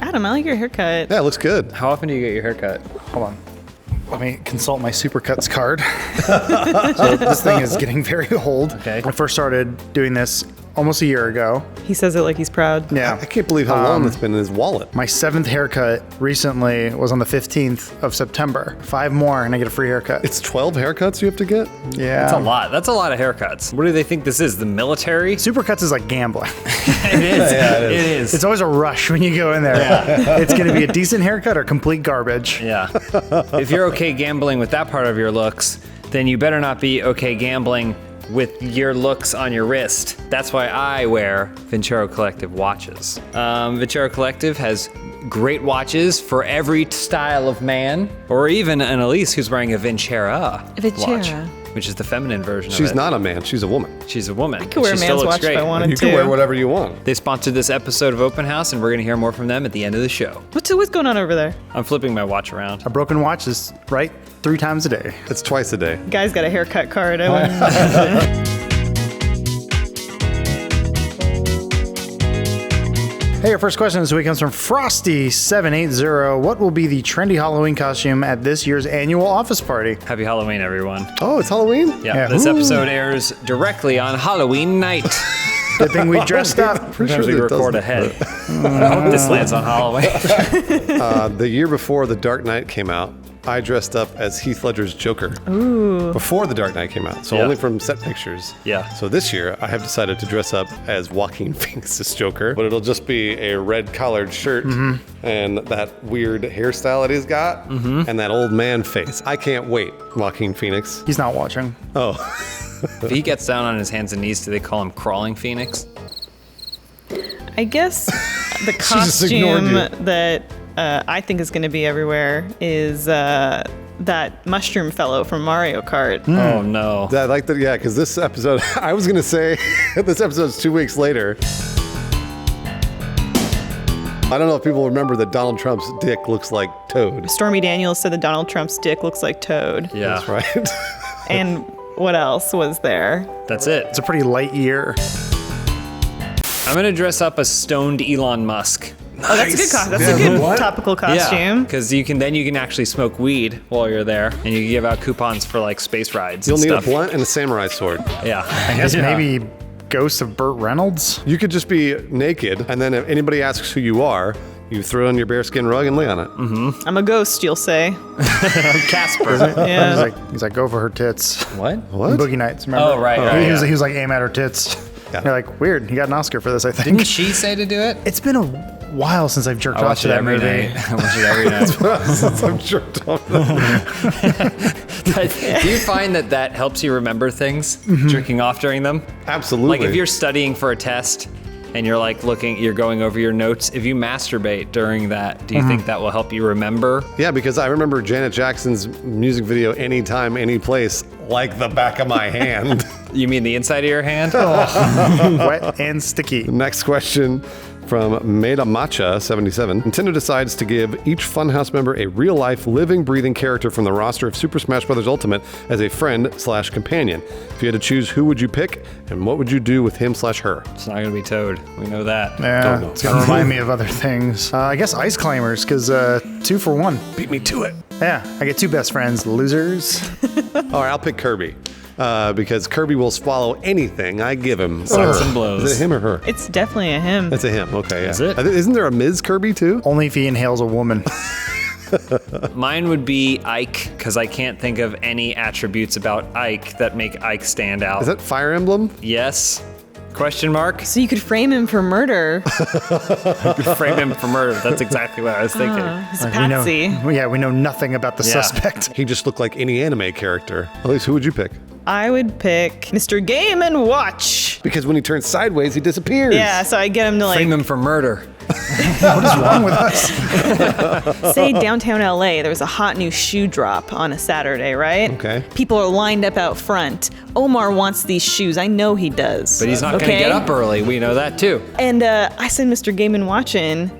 Adam, I like your haircut. Yeah, it looks good. How often do you get your haircut? Hold on. Let me consult my Supercuts card. So this thing is getting very old. Okay. I first started doing this almost a year ago. He says it like he's proud. Yeah. I can't believe how long it's been in his wallet. My 7th haircut recently was on the 15th of September. 5 more and I get a free haircut. It's 12 haircuts you have to get? Yeah. That's a lot. That's a lot of haircuts. What do they think this is? The military? Supercuts is like gambling. It is. Yeah, it is. It is. It's always a rush when you go in there. Yeah. It's going to be a decent haircut or complete garbage. Yeah. If you're okay gambling with that part of your looks, then you better not be okay gambling with your looks on your wrist. That's why I wear Vincero Collective watches. Vincero Collective has great watches for every style of man, or even an Elise who's wearing a Vincera watch, which is the feminine version of it. She's not a man, she's a woman. She's a woman. I could wear a She still man's looks watch great. if I wanted You to. can wear whatever you want. They sponsored this episode of Open House, and we're gonna hear more from them at the end of the show. What's going on over there? I'm flipping my watch around. A broken watch is right 3 times a day. It's twice a day. Guy's got a haircut card. I wouldn't. Hey, our first question this week comes from Frosty780. What will be the trendy Halloween costume at this year's annual office party? Happy Halloween, everyone. Oh, it's Halloween? Yeah, this episode airs directly on Halloween night. Good thing we dressed up. Sometimes we it record doesn't. ahead. I hope this lands on Halloween. The year before The Dark Knight came out, I dressed up as Heath Ledger's Joker. Ooh. Before The Dark Knight came out, so Yeah. only from set pictures. Yeah. So this year, I have decided to dress up as Joaquin Phoenix's Joker, but it'll just be a red collared shirt and that weird hairstyle that he's got and that old man face. I can't wait, Joaquin Phoenix. He's not watching. Oh, If he gets down on his hands and knees, do they call him Crawling Phoenix? I guess the just ignored costume that I think is going to be everywhere is that mushroom fellow from Mario Kart. Oh no. I like that. Yeah, because this episode, I was going to say, this episode's 2 weeks later. I don't know if people remember that Donald Trump's dick looks like Toad. Stormy Daniels said that Donald Trump's dick looks like Toad. Yeah, That's right. And what else was there? that's it. It's a pretty light year. I'm gonna dress up as stoned Elon Musk. Oh, that's a good costume. That's a good topical Yeah, costume. because you can actually smoke weed while you're there, and you can give out coupons for like space rides. You'll and need stuff. a blunt and a samurai sword. Yeah, I guess maybe Ghost of Burt Reynolds? You could just be naked, and then if anybody asks who you are, you throw on your bearskin rug and lay on it. I'm a ghost, you'll say. Casper. Yeah. He's like, go for her tits. What? What? Boogie Nights, remember? Oh, right, right, He yeah. was like, aim at her tits. Yeah. You're like, weird. He got an Oscar for this, I think. Didn't she say to do it? It's been a while since I've jerked I off watch to it that every movie. night. I watch it every night. I'm jerked off. Do you find that helps you remember things, jerking off during them? Absolutely. Like if you're studying for a test and you're like you're going over your notes, if you masturbate during that, do you think that will help you remember? Yeah, because I remember Janet Jackson's music video, Anytime, Anyplace, like the back of my hand. You mean the inside of your hand? Wet and sticky. Next question from Maida-Macha77. Nintendo decides to give each Funhaus member a real-life, living, breathing character from the roster of Super Smash Bros. Ultimate as a friend/companion. If you had to choose, who would you pick, and what would you do with him/her? It's not gonna be Toad. We know that. Yeah, know. it's going to remind me of other things. I guess Ice Climbers, because 2 for 1. Beat me to it. Yeah, I get 2 best friends, losers. All right, I'll pick Kirby. Because Kirby will swallow anything I give him. Sucks and Is blows. it him or her? It's definitely a him. It's a him. Okay, yeah. Is it? Isn't there a Ms. Kirby too? Only if he inhales a woman. Mine would be Ike, because I can't think of any attributes about Ike that make Ike stand out. Is that Fire Emblem? Yes? Question mark? So you could frame him for murder. Frame him for murder. That's exactly what I was thinking. He's a patsy. We know nothing about the Yeah. suspect. He just looked like any anime character. At least, who would you pick? I would pick Mr. Game & Watch. Because when he turns sideways, he disappears. Yeah, so I get him to Frame him for murder. What is wrong with us? say downtown LA, there was a hot new shoe drop on a Saturday, right? Okay. People are lined up out front. Omar wants these shoes. I know he does. But he's not going to get up early. We know that too. And I send Mr. Game & Watch in.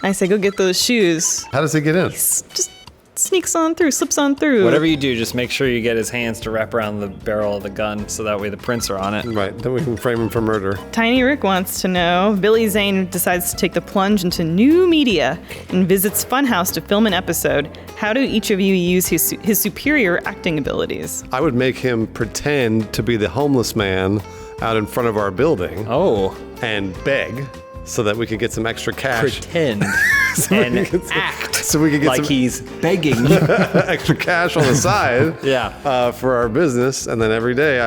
I say, go get those shoes. How does he get in? Just sneaks on through, slips on through. Whatever you do, just make sure you get his hands to wrap around the barrel of the gun so that way the prints are on it. Right, then we can frame him for murder. Tiny Rick wants to know, Billy Zane decides to take the plunge into new media and visits Funhaus to film an episode. How do each of you use his superior acting abilities? I would make him pretend to be the homeless man out in front of our building Oh. and beg so that we could get some extra cash. Pretend and act So we could get like some he's begging. extra cash on the side Yeah. for our business. And then every day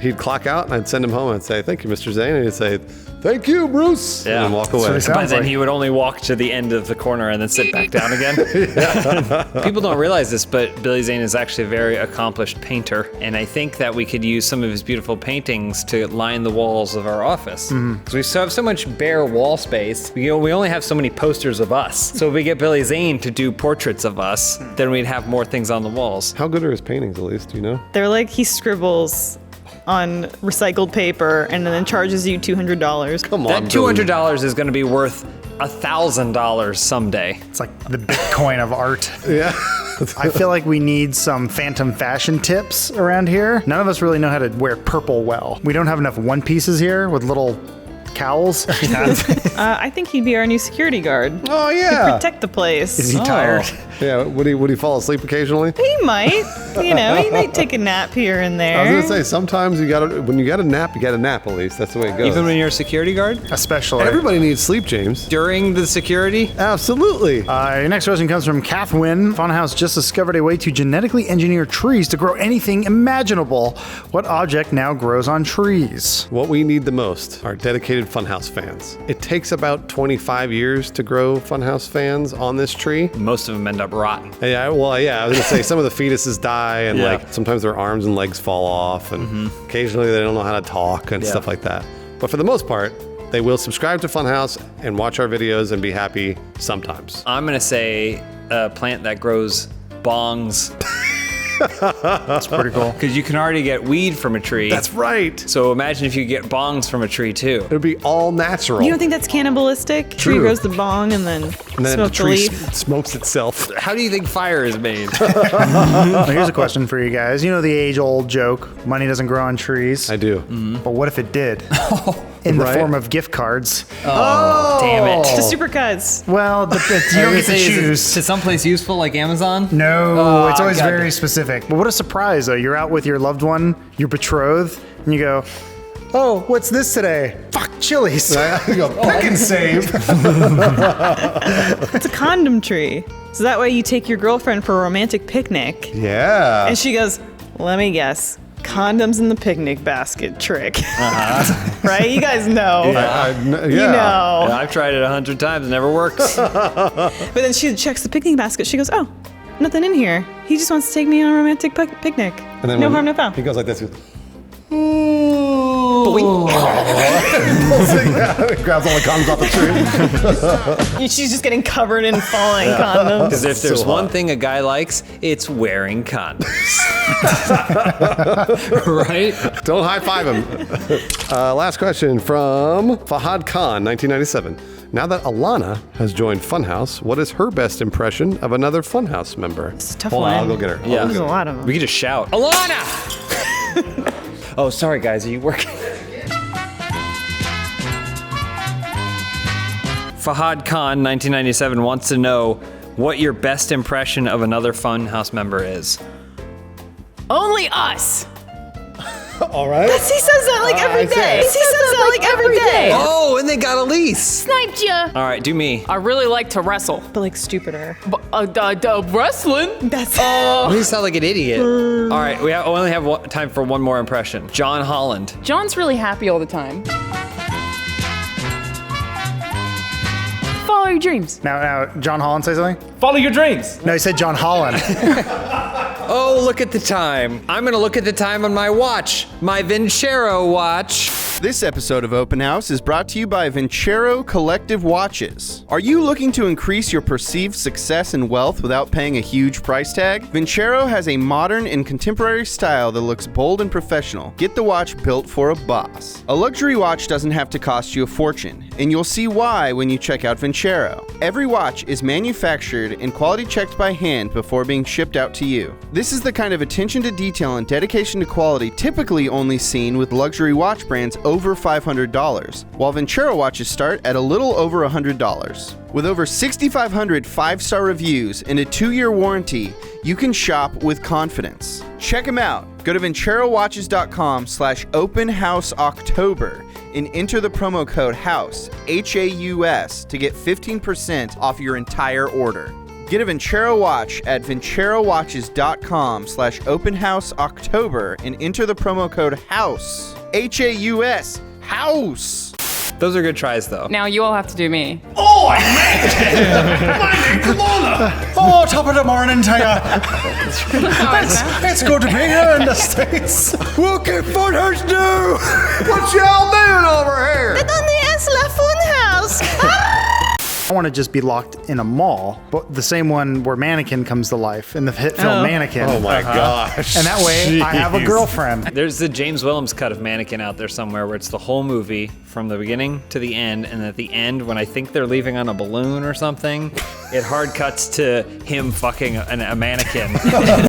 he'd clock out and I'd send him home and I'd say, thank you, Mr. Zane. And he'd say, thank you, Bruce. Yeah. And then walk away. what it sounds But then like. he would only walk to the end of the corner and then sit back down again. People don't realize this, but Billy Zane is actually a very accomplished painter. And I think that we could use some of his beautiful paintings to line the walls of our office. Because we still have so much bare wall space. We only have so many posters of us. So if we get Billy Zane to do portraits of us, then we'd have more things on the walls. How good are his paintings, Elise? Do you know? They're like he scribbles on recycled paper and then charges you $200. Come That on, $200 is going to be worth $1,000 someday. It's like the Bitcoin of art. Yeah. I feel like we need some phantom fashion tips around here. None of us really know how to wear purple well. We don't have enough one pieces here with little cowls. I think he'd be our new security guard. Oh, yeah. Protect the place. Is he tired? Yeah, would he fall asleep occasionally? He might. He might take a nap here and there. I was gonna say sometimes when you gotta nap, you gotta nap. At least that's the way it goes. Even when you're a security guard? Especially. Everybody needs sleep, James. During the security? Absolutely. Your next question comes from Kathwin. Funhaus just discovered a way to genetically engineer trees to grow anything imaginable. What object now grows on trees? What we need the most are dedicated Funhaus fans. It takes about 25 years to grow Funhaus fans on this tree. Most of them end up rotten. Yeah, well, yeah, I was gonna say some of the fetuses die, and Yeah. like sometimes their arms and legs fall off, and occasionally they don't know how to talk and stuff like that. But for the most part, they will subscribe to Funhaus and watch our videos and be happy sometimes. I'm going to say a plant that grows bongs. That's pretty cool. Because you can already get weed from a tree. That's right. So imagine if you get bongs from a tree too. It would be all natural. You don't think that's cannibalistic? Tree True. grows the bong and then and then the smoke the tree leaf. smokes itself. How do you think fire is made? Now, here's a question for you guys. You know the age-old joke, money doesn't grow on trees. I do. But what if it did? In the Right. form of gift cards. Damn it. The supercuts. Well, you don't get to choose. To someplace useful like Amazon? No, it's always God. very specific. But what a surprise, though. You're out with your loved one, your betrothed, and you go, oh, what's this today? Fuck, Chili's. You go, pick and save. It's a condom tree. So that way you take your girlfriend for a romantic picnic. Yeah. And she goes, let me guess. Condoms in the picnic basket trick. Right? You guys know. Yeah. You know. Yeah, I've tried it 100 times. It never works. But then she checks the picnic basket. She goes, oh, nothing in here. He just wants to take me on a romantic picnic. And then No when harm, no foul. He goes like this. He goes, grabs all the condoms off the tree. She's just getting covered in falling condoms. Because if there's So one hot. thing a guy likes, it's wearing condoms. Right? Don't high five him. Last question from Fahad Khan, 1997. Now that Alana has joined Funhaus, what is her best impression of another Funhaus member? It's a tough Hold on, one. I'll go get her. Yeah. There's a lot of them. We could just shout, Alana! Oh, sorry, guys. Are you working? Fahad Khan, 1997, wants to know what your best impression of another Funhaus member is. Only us. All right. He says that like every day. He says that like every day. Oh, and they got Elise. Sniped ya. All right, do me. I really like to wrestle. But like stupider. But, wrestling? That's You sound like an idiot. All right, we only have time for one more impression. John Holland. John's really happy all the time. Follow your dreams. Now, John Holland say something? Follow your dreams. No, he said John Holland. Oh, look at the time. I'm gonna look at the time on my watch. My Vincero watch. This episode of Open House is brought to you by Vincero Collective Watches. Are you looking to increase your perceived success and wealth without paying a huge price tag? Vincero has a modern and contemporary style that looks bold and professional. Get the watch built for a boss. A luxury watch doesn't have to cost you a fortune, and you'll see why when you check out Vincero. Every watch is manufactured and quality checked by hand before being shipped out to you. This is the kind of attention to detail and dedication to quality typically only seen with luxury watch brands over $500, while Vincero watches start at a little over $100. With over 6,500 5-star reviews and a 2-year warranty, you can shop with confidence. Check them out. Go to VinceroWatches.com/openhouseoctober and enter the promo code HAUS, HAUS, to get 15% off your entire order. Get a Vincero watch at VinceroWatches.com/openhouseoctober and enter the promo code HAUS, HAUS, HOUSE. Those are good tries, though. Now you all have to do me. Oh, top of the morning to you. It's good to be here in the States. What can Funhaus do? What y'all doing over here? Funhaus. I want to just be locked in a mall, but the same one where Mannequin comes to life in the hit film Mannequin. Oh my gosh. And that way I have a girlfriend. There's the James Willems cut of Mannequin out there somewhere where it's the whole movie from the beginning to the end, and at the end, when I think they're leaving on a balloon or something, it hard cuts to him fucking a mannequin.